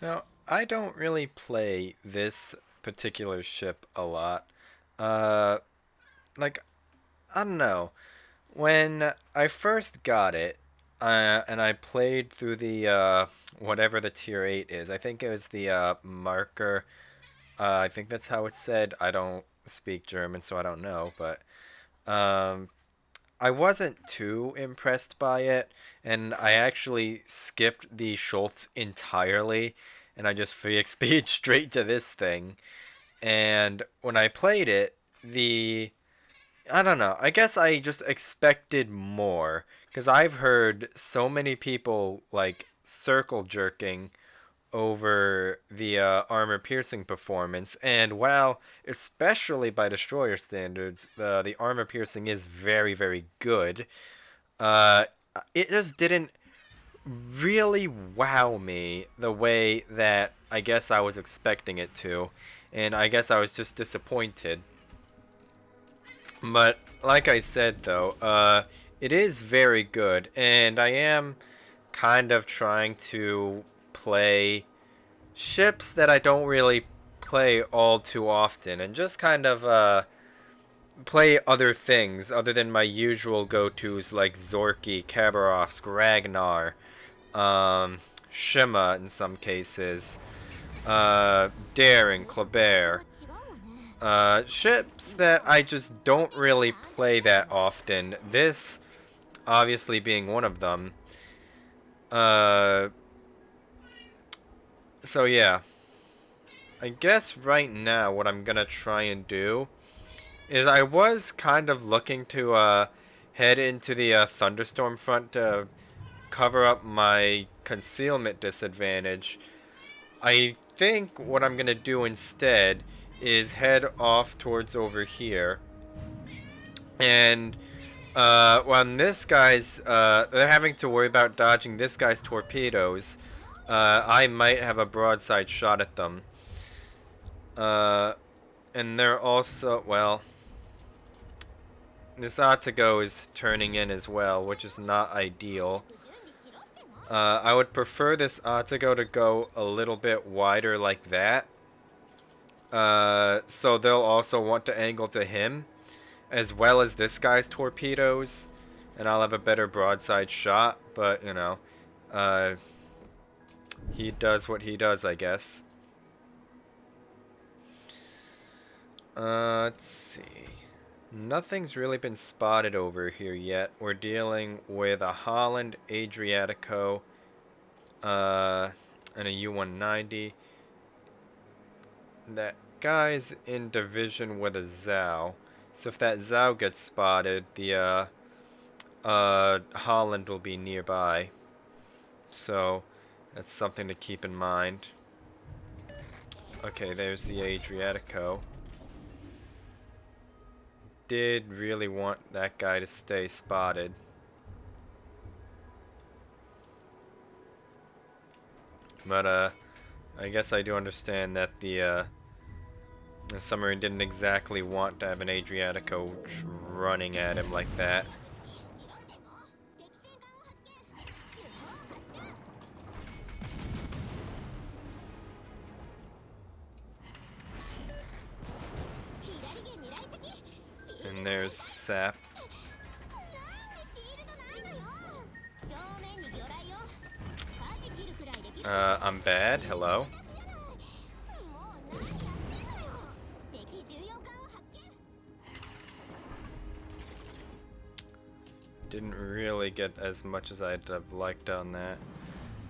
Now, I don't really play this particular ship a lot. Uh, like, I don't know. When I first got it, and I played through the, whatever the tier 8 is, I think it was the, marker. I think that's how it's said. I don't speak German, so I don't know, but, um, I wasn't too impressed by it, and I actually skipped the Schultz entirely, and I just free XP'd straight to this thing. And when I played it, I don't know, I guess I just expected more, because I've heard so many people, like, circle jerking over the armor piercing performance, and while especially by destroyer standards, the armor piercing is very very good. Uh, it just didn't really wow me the way that I guess I was expecting it to, and I guess I was just disappointed. But like I said though, it is very good, and I am kind of trying to play ships that I don't really play all too often, and just kind of play other things other than my usual go-tos like Zorky, Khabarovsk, Ragnar, Shima in some cases, Daring, Kleber. Ships that I just don't really play that often. This obviously being one of them. Uh, so yeah, I guess right now what I'm gonna try and do is I was kind of looking to head into the thunderstorm front to cover up my concealment disadvantage. I think what I'm gonna do instead is head off towards over here, and when this guy's they're having to worry about dodging this guy's torpedoes, I might have a broadside shot at them. Uh, and they're also, well, this Atago is turning in as well, which is not ideal. I would prefer this Atago to go a little bit wider like that. So they'll also want to angle to him, as well as this guy's torpedoes, and I'll have a better broadside shot, but, you know, uh, he does what he does, I guess. Let's see. Nothing's really been spotted over here yet. We're dealing with a Holland Adriatico, and a U-190. That guy's in division with a Zhao. So if that Zhao gets spotted, the Holland will be nearby. So that's something to keep in mind. Okay, there's the Adriatico. Did really want that guy to stay spotted. But I guess I do understand that the submarine didn't exactly want to have an Adriatico running at him like that. And there's Sap. I'm bad. Hello. Didn't really get as much as I'd have liked on that.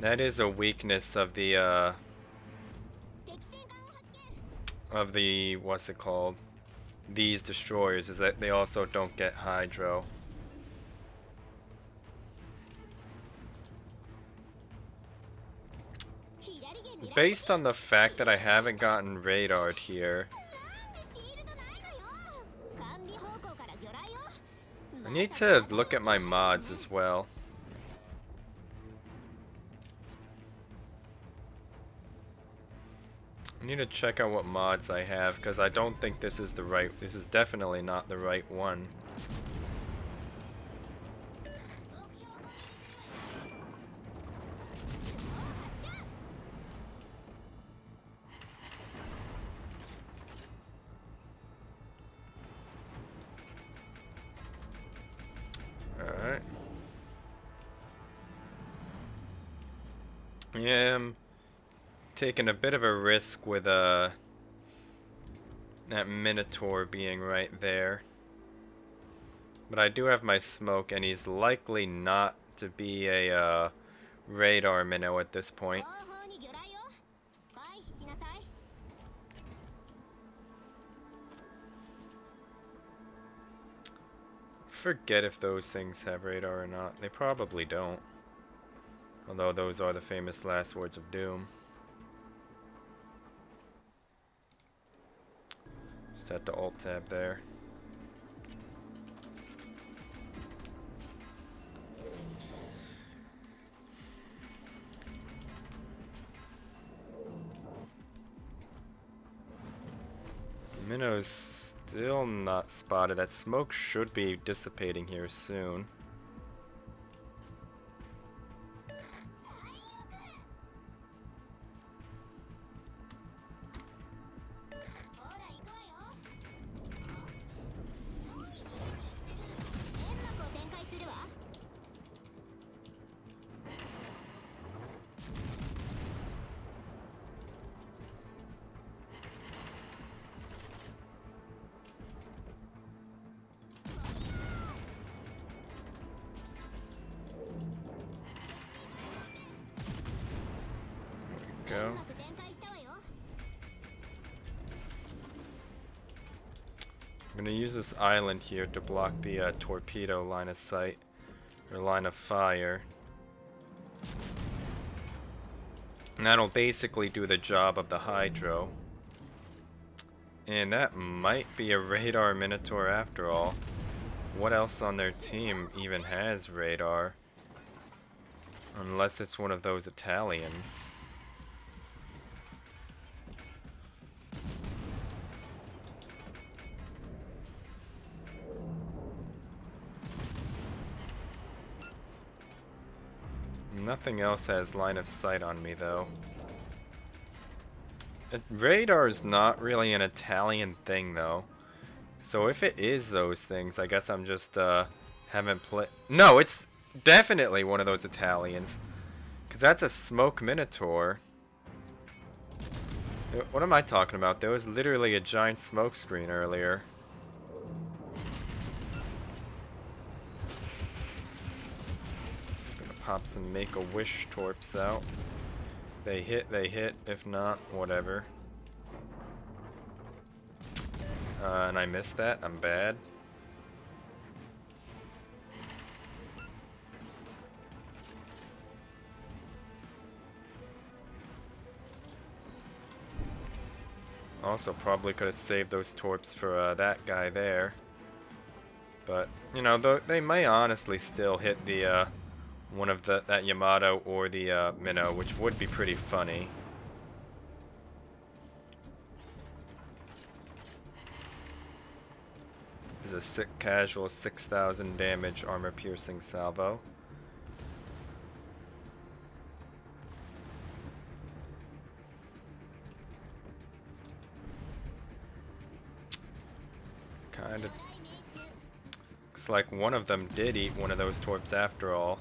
That is a weakness of the what's it called? These destroyers, is that they also don't get hydro. Based on the fact that I haven't gotten radared here, I need to look at my mods as well. I need to check out what mods I have, because I don't think this is the right, this is definitely not the right one. am taking a bit of a risk with that Minotaur being right there. But I do have my smoke, and he's likely not to be a radar minnow at this point. Forget if those things have radar or not. They probably don't. Although those are the famous last words of Doom. Just had to alt tab there. Minnow's still not spotted. That smoke should be dissipating here soon. Go. I'm gonna use this island here to block the torpedo line of sight, or line of fire. And that'll basically do the job of the Hydro. And that might be a radar Minotaur after all. What else on their team even has radar? Unless it's one of those Italians. Nothing else has line of sight on me, though. Radar is not really an Italian thing, though. So if it is those things, I guess I'm just, haven't played... No, it's definitely one of those Italians. Because that's a smoke Minotaur. What am I talking about? There was literally a giant smoke screen earlier. Pop some Make-A-Wish torps out. They hit, they hit. If not, whatever. And I missed that. I'm bad. Also, probably could have saved those torps for that guy there. But, you know, they may honestly still hit the... one of that Yamato or the Minnow, which would be pretty funny. This is a sick casual 6,000 damage armor piercing salvo. Kinda. Looks like one of them did eat one of those torps after all.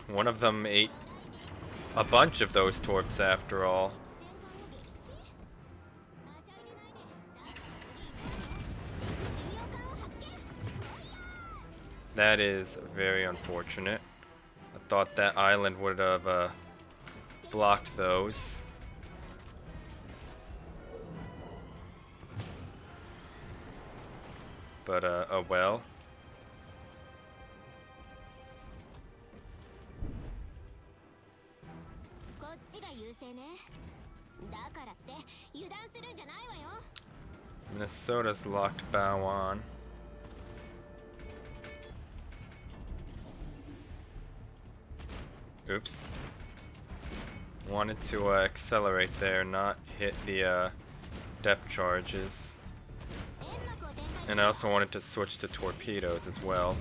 One of them ate a bunch of those torps after all. That is very unfortunate. I thought that island would have blocked those. But, oh well. Minnesota's locked bow on. Oops. Wanted to accelerate there, not hit the depth charges. And I also wanted to switch to torpedoes as well.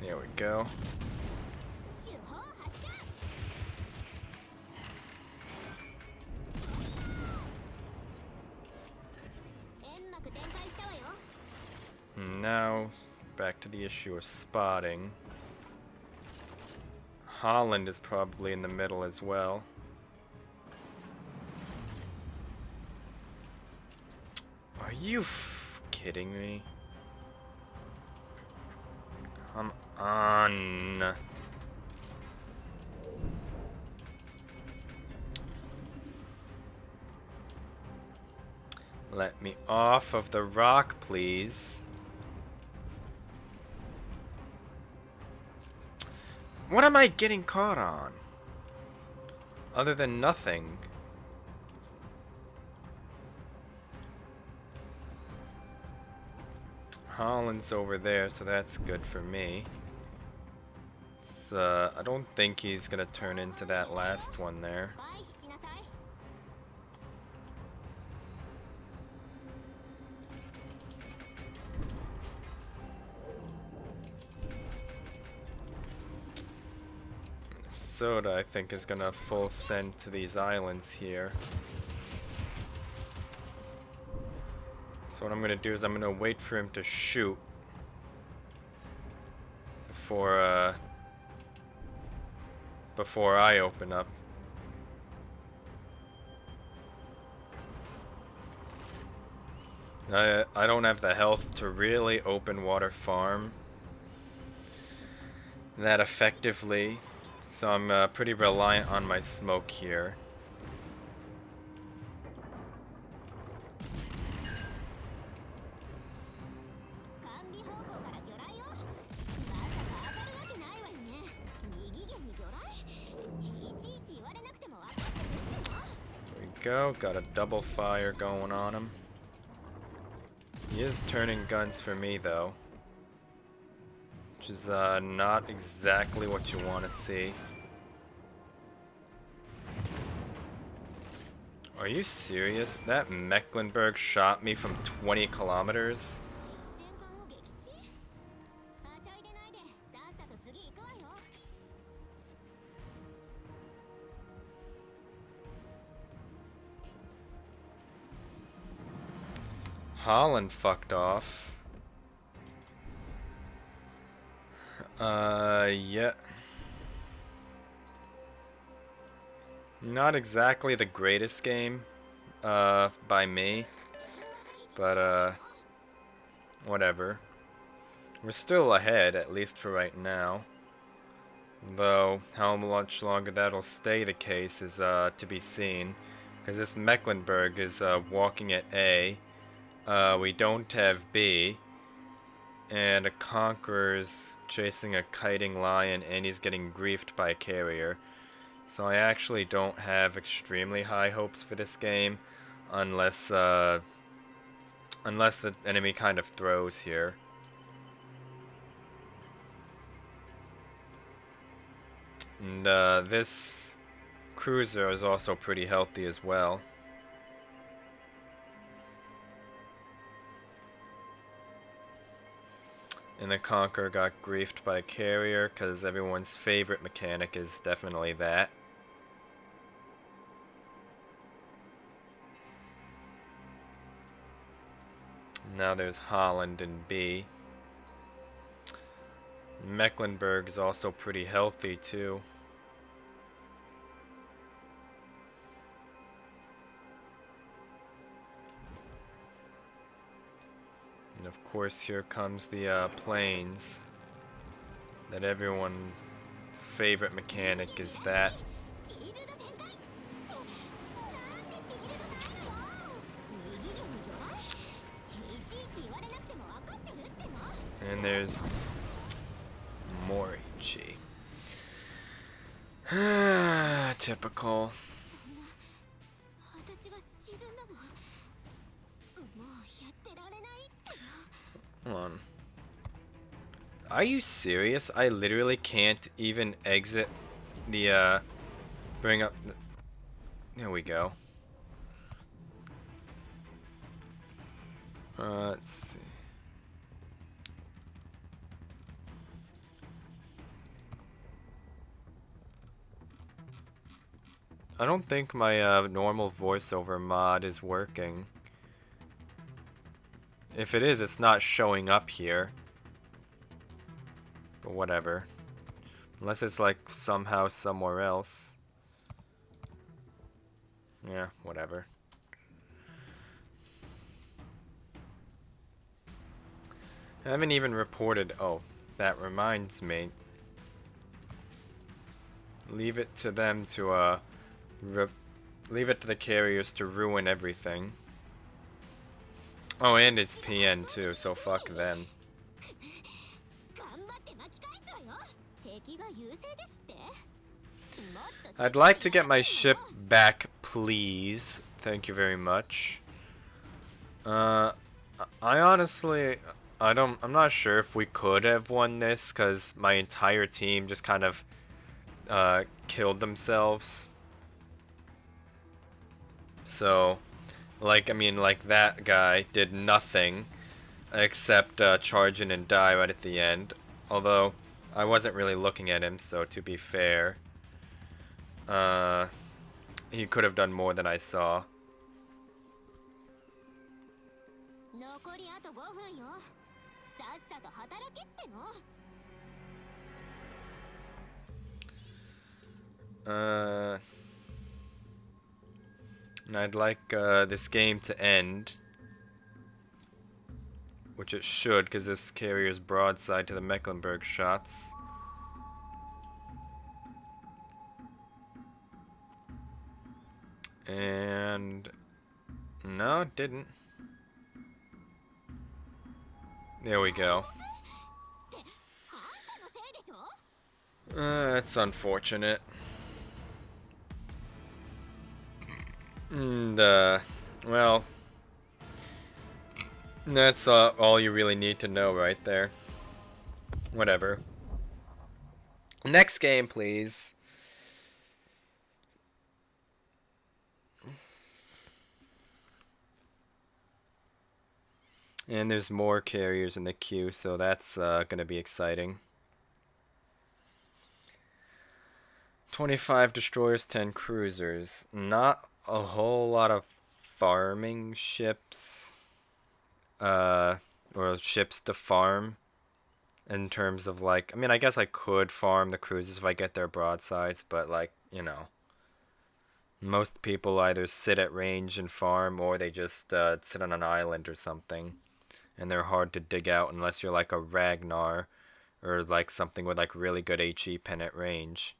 There we go. Now, back to the issue of spotting. Holland is probably in the middle as well. Are you kidding me? Come on. Let me off of the rock, please. What am I getting caught on? Other than nothing. Holland's over there, so that's good for me. I don't think he's gonna turn into that last one there. Soda, I think, is gonna full send to these islands here. So what I'm gonna do is I'm gonna wait for him to shoot before I open up. I don't have the health to really open water farm that effectively, so I'm pretty reliant on my smoke here. There we go, got a double fire going on him. He is turning guns for me though, which is not exactly what you want to see. Are you serious? That Mecklenburg shot me from 20 kilometers? Holland fucked off. Yeah. Not exactly the greatest game, by me. But, whatever. We're still ahead, at least for right now. Though, how much longer that'll stay the case is, to be seen. Because this Mecklenburg is, walking at A. We don't have B. And a Conqueror's chasing a kiting lion and he's getting griefed by a carrier. So I actually don't have extremely high hopes for this game. Unless the enemy kind of throws here. And this cruiser is also pretty healthy as well. And the Conqueror got griefed by a carrier because everyone's favorite mechanic is definitely that. Now there's Holland and B. Mecklenburg is also pretty healthy too. And of course here comes the planes. That everyone's favorite mechanic is that. And there's Morichi. Typical. Hold on. Are you serious? I literally can't even exit the, bring up the... There we go. Let's see. I don't think my normal voiceover mod is working. If it is, it's not showing up here. But whatever. Unless it's like somehow somewhere else. Yeah, whatever. I haven't even reported. Oh, that reminds me. Leave it to them to, leave it to the carriers to ruin everything. Oh, and it's PN too, so fuck them. I'd like to get my ship back, please. Thank you very much. I honestly, I'm not sure if we could have won this, because my entire team just kind of, killed themselves. So, like, I mean, like, that guy did nothing except charge in and die right at the end. Although, I wasn't really looking at him, so to be fair, he could have done more than I saw. And I'd like this game to end, which it should, because this carrier's broadside to the Mecklenburg shots. And no, it didn't. There we go. That's unfortunate. And, well, that's all you really need to know right there. Whatever. Next game, please. And there's more carriers in the queue, so that's gonna be exciting. 25 destroyers, 10 cruisers. Not a whole lot of farming ships. Or ships to farm. In terms of, like, I mean, I guess I could farm the cruisers if I get their broadsides, but, like, you know. Most people either sit at range and farm, or they just sit on an island or something. And they're hard to dig out unless you're like a Ragnar, or like something with like really good HE pen at range.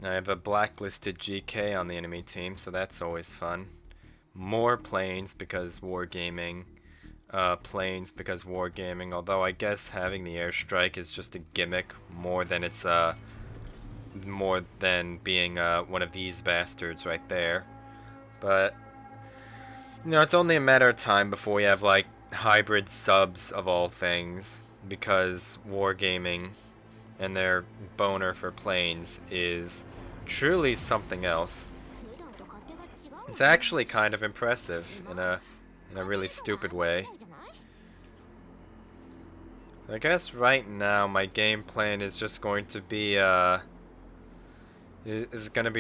I have a blacklisted GK on the enemy team, so that's always fun. More planes because wargaming. Planes because wargaming, although I guess having the airstrike is just a gimmick more than it's more than being one of these bastards right there. But you know, it's only a matter of time before we have like hybrid subs of all things, because wargaming and their boner for planes is truly something else. It's actually kind of impressive in a really stupid way. I guess right now my game plan is just going to be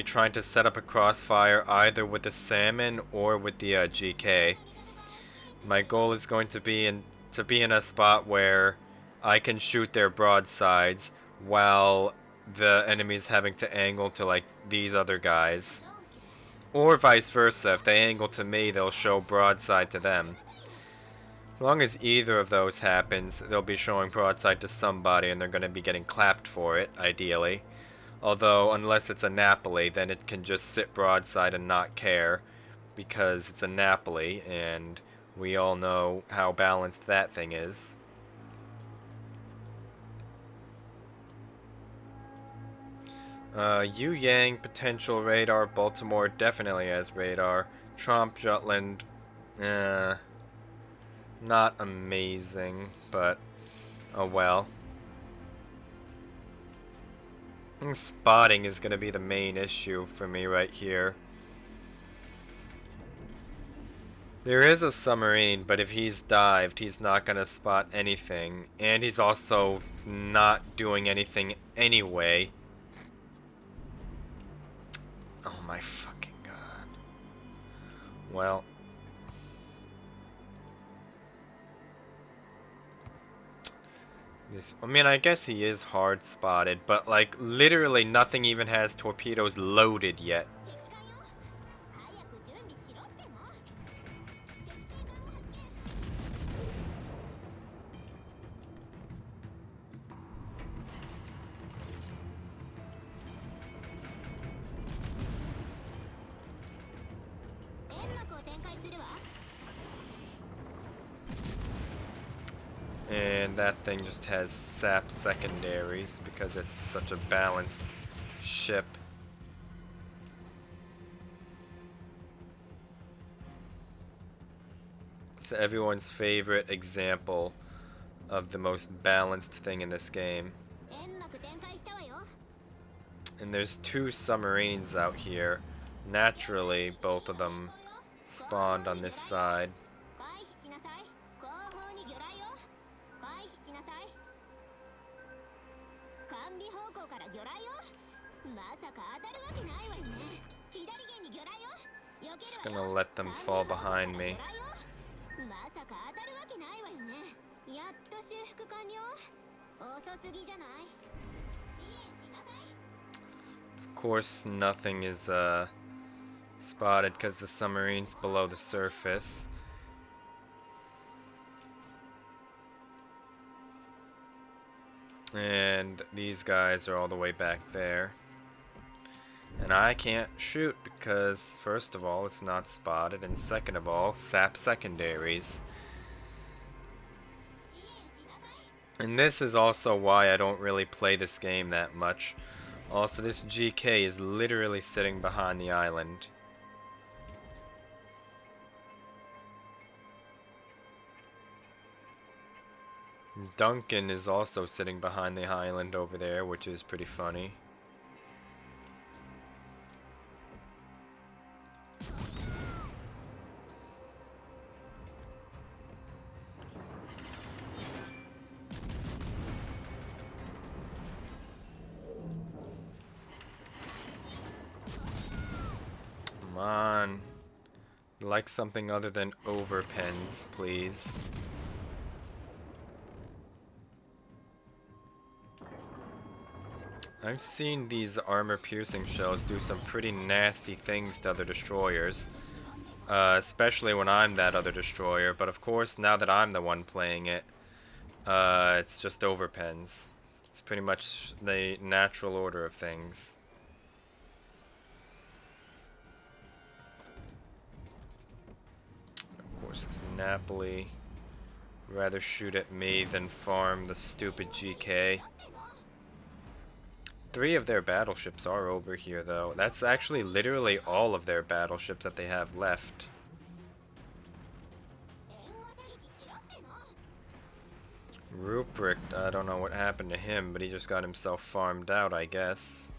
trying to set up a crossfire either with the salmon or with the GK. My goal is going to be in a spot where I can shoot their broadsides while the enemy's having to angle to like these other guys. Or vice versa, if they angle to me, they'll show broadside to them. As long as either of those happens, they'll be showing broadside to somebody and they're going to be getting clapped for it, ideally. Although, unless it's a Napoli, then it can just sit broadside and not care, because it's a Napoli, and we all know how balanced that thing is. Yu Yang, potential radar. Baltimore definitely has radar. Tromp, Jutland, not amazing, but oh well. Spotting is going to be the main issue for me right here. There is a submarine, but if he's dived, he's not going to spot anything. And he's also not doing anything anyway. Oh my fucking god. Well. I mean, I guess he is hard spotted, but like literally nothing even has torpedoes loaded yet. And that thing just has sap secondaries because it's such a balanced ship. It's everyone's favorite example of the most balanced thing in this game. And there's 2 submarines out here. Naturally, both of them spawned on this side. Just gonna let them fall behind me. Of course, nothing is spotted because the submarine's below the surface. And these guys are all the way back there. And I can't shoot because, first of all, it's not spotted, and second of all, sap secondaries. And this is also why I don't really play this game that much. Also, this GK is literally sitting behind the island. Duncan is also sitting behind the island over there, which is pretty funny. Come on. Like something other than overpens, please. I've seen these armor-piercing shells do some pretty nasty things to other destroyers. Especially when I'm that other destroyer, but of course, now that I'm the one playing it, it's just overpens. It's pretty much the natural order of things. Of course, it's Napoli. Rather shoot at me than farm the stupid GK. 3 of their battleships are over here, though. That's actually literally all of their battleships that they have left. Ruprecht, I don't know what happened to him, but he just got himself farmed out, I guess.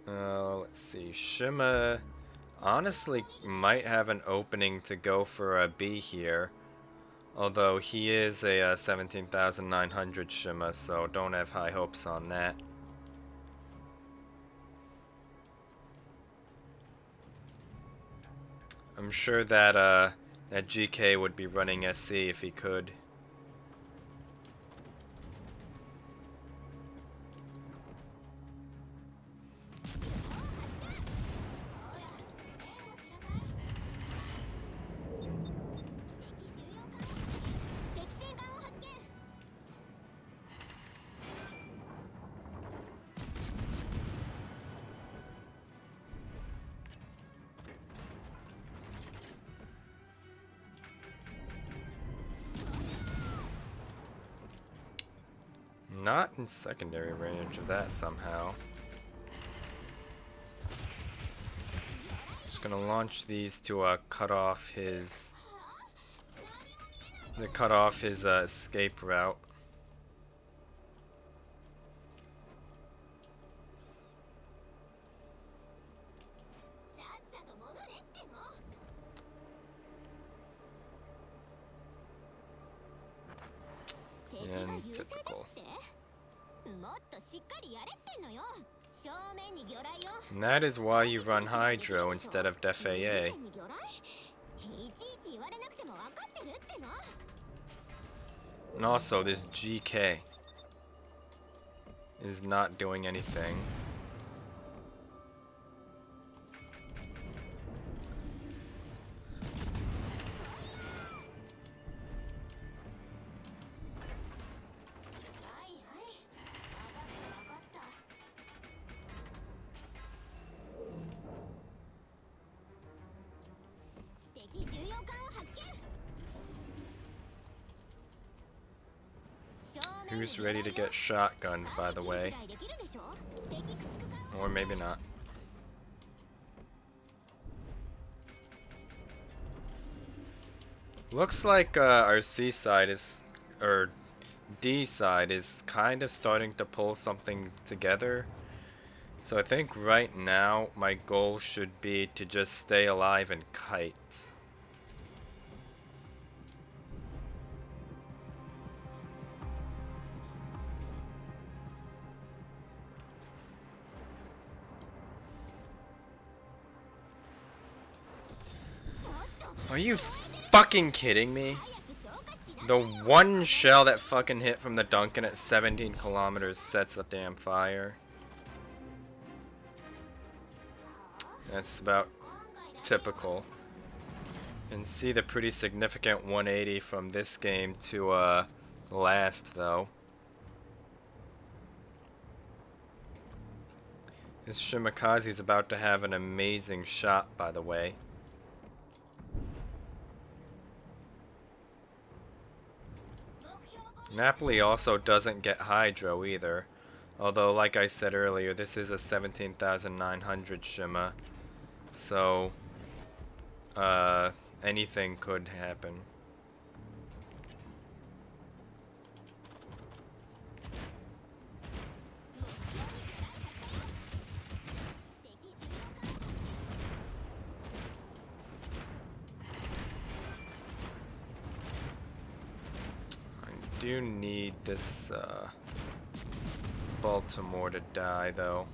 Let's see. Shima honestly might have an opening to go for a B here. Although he is a 17,900 Shima, so don't have high hopes on that. I'm sure that that GK would be running SC if he could. Not in secondary range of that somehow. Just gonna launch these to cut off his to cut off his escape route. And typical. And that is why you run Hydro instead of Defaa. And also, this GK is not doing anything. Who's ready to get shotgunned, by the way? Or maybe not. Looks like our C side is, or D side is kind of starting to pull something together. So I think right now my goal should be to just stay alive and kite. Are you fucking kidding me? The one shell that fucking hit from the Duncan at 17 kilometers sets the damn fire. That's about typical. And see the pretty significant 180 from this game to last though. This Shimakaze's about to have an amazing shot, by the way. Napoli also doesn't get Hydro either. Although, like I said earlier, this is a 17,900 Shima. So, anything could happen. I do need this, Baltimore to die, though.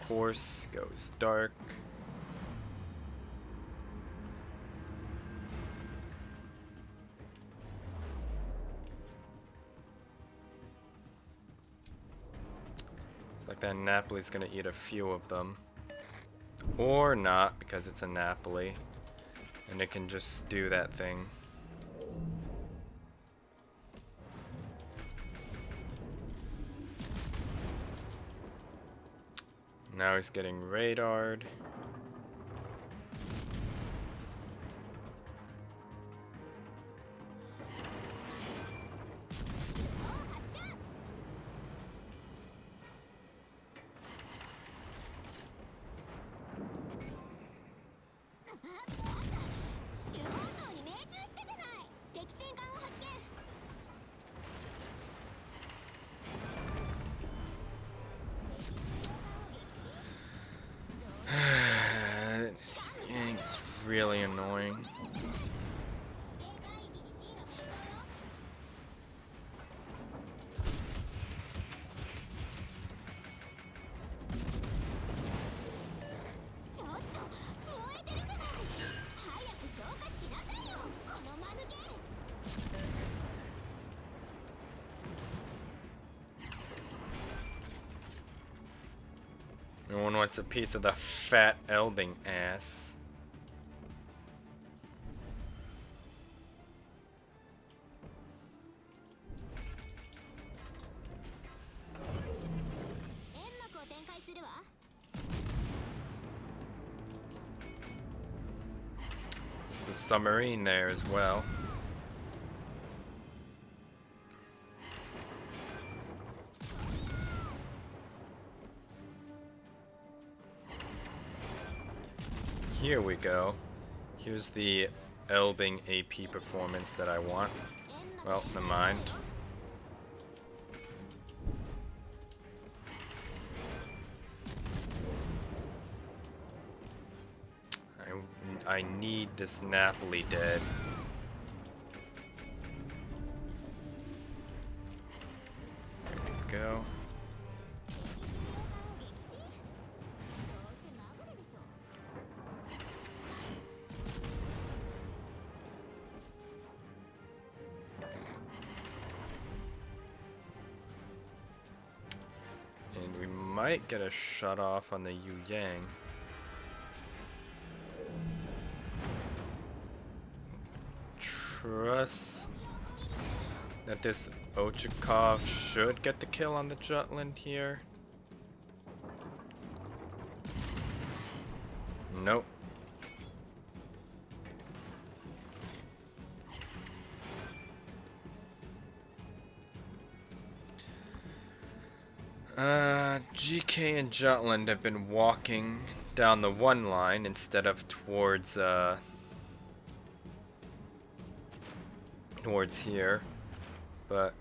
Course goes dark. It's like that Napoli's gonna eat a few of them. Or not, because it's a Napoli. And it can just do that thing. Now he's getting radared. This Yang is really annoying. No one wants a piece of the fat Elbing ass. There's the submarine there as well. Here we go. Here's the Elbing AP performance that I want. Well, never mind. I need this Napoli dead. There we go. And we might get a shut off on the Yu Yang. Trust that this Ochakov should get the kill on the Jutland here. Nope. GK and Jutland have been walking down the one line instead of towards here, but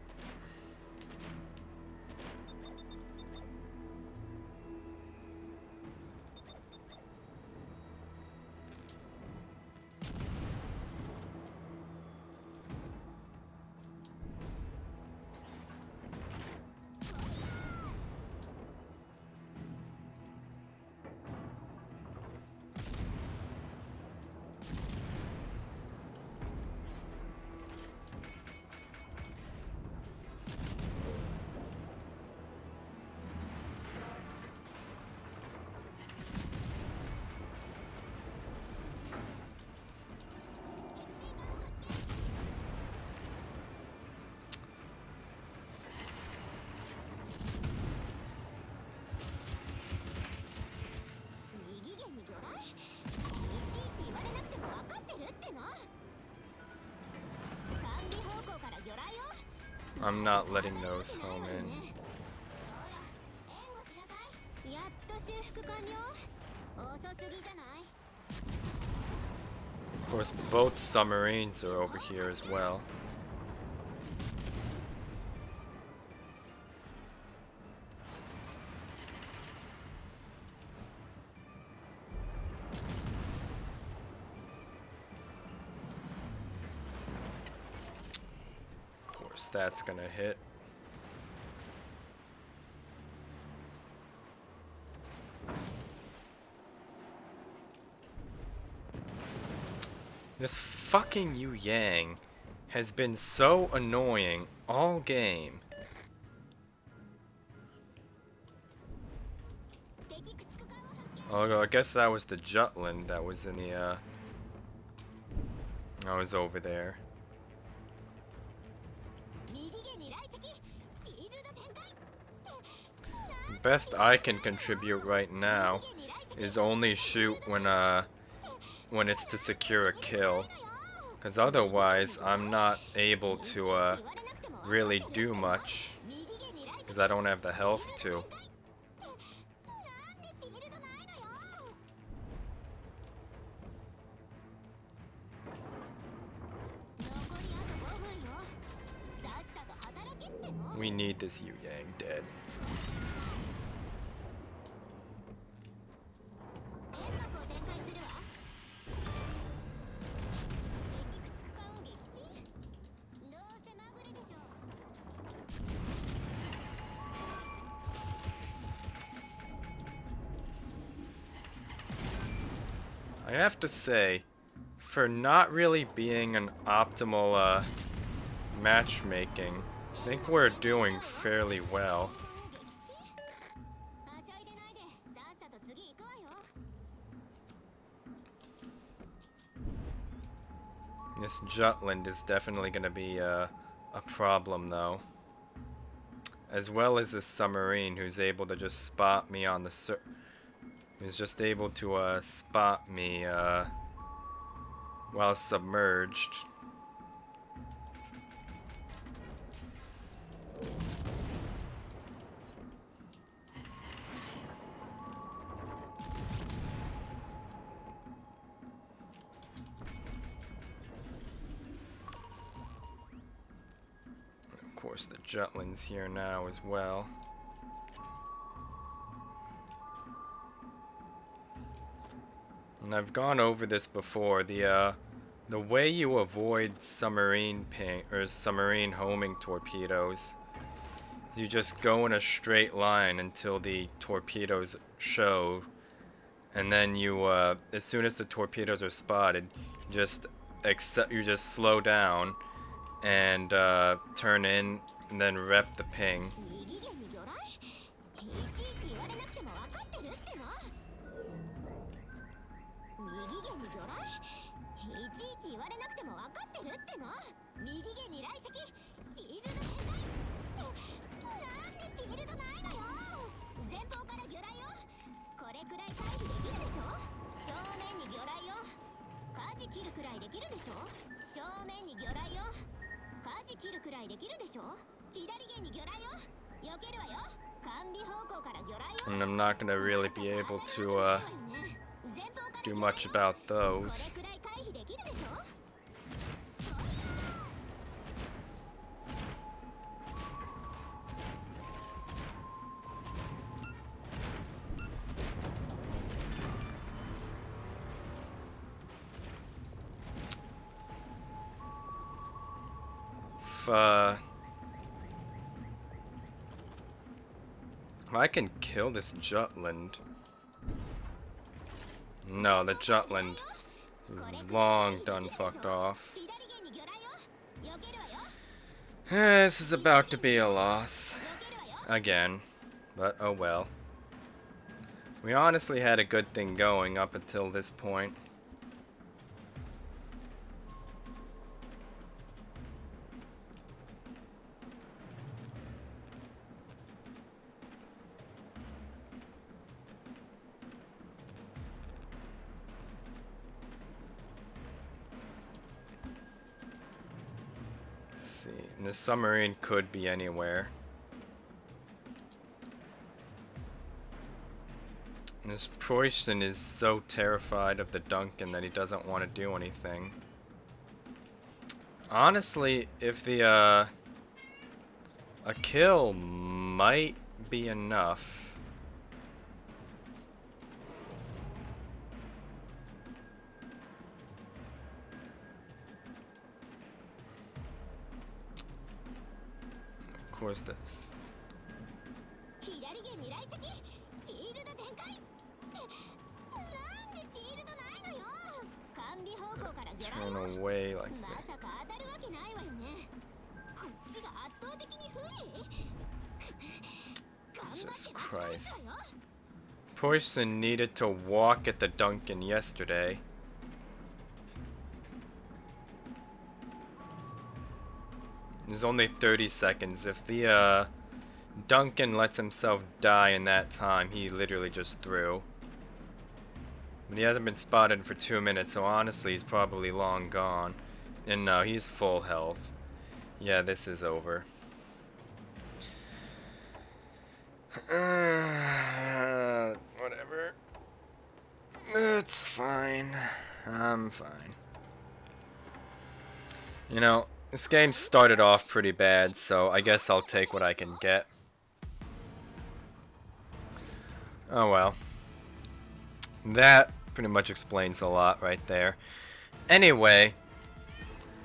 I'm not letting those home in. Of course, both submarines are over here as well. That's gonna hit. This fucking Yu Yang has been so annoying all game. Oh, I guess that was the Jutland that was in the I was over there. Best I can contribute right now is only shoot when it's to secure a kill, because otherwise I'm not able to really do much, because I don't have the health to. We need this Yu Yang dead. I have to say, for not really being an optimal matchmaking, I think we're doing fairly well. This Jutland is definitely going to be a problem, though. As well as this submarine who's able to just spot me on the who's just able to spot me while submerged. course, the Jutland's here now as well. And I've gone over this before. The way you avoid submarine submarine homing torpedoes is you just go in a straight line until the torpedoes show, and then you as soon as the torpedoes are spotted, you just slow down and turn in and then rep the ping. And I'm not gonna really be able to do much about those. If I can kill this Jutland. No, the Jutland long done fucked off. This is about to be a loss. Again. But oh well. We honestly had a good thing going up until this point. See, and the submarine could be anywhere. And this Preußen is so terrified of the Duncan that he doesn't want to do anything. Honestly, if the a kill might be enough. Of course, this. Turn away like that. Jesus Christ. Preußen needed to walk at the Duncan yesterday. There's only 30 seconds. If the Duncan lets himself die in that time, he literally just threw. But he hasn't been spotted for 2 minutes, so honestly he's probably long gone. And no, he's full health. Yeah, this is over. Whatever. It's fine. I'm fine. You know, this game started off pretty bad, so I guess I'll take what I can get. Oh well. That pretty much explains a lot right there. Anyway,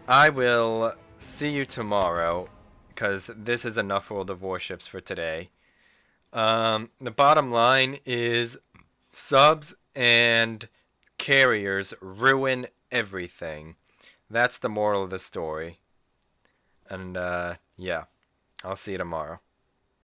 I will see you tomorrow, because this is enough World of Warships for today. The bottom line is subs and carriers ruin everything. That's the moral of the story. And, yeah. I'll see you tomorrow.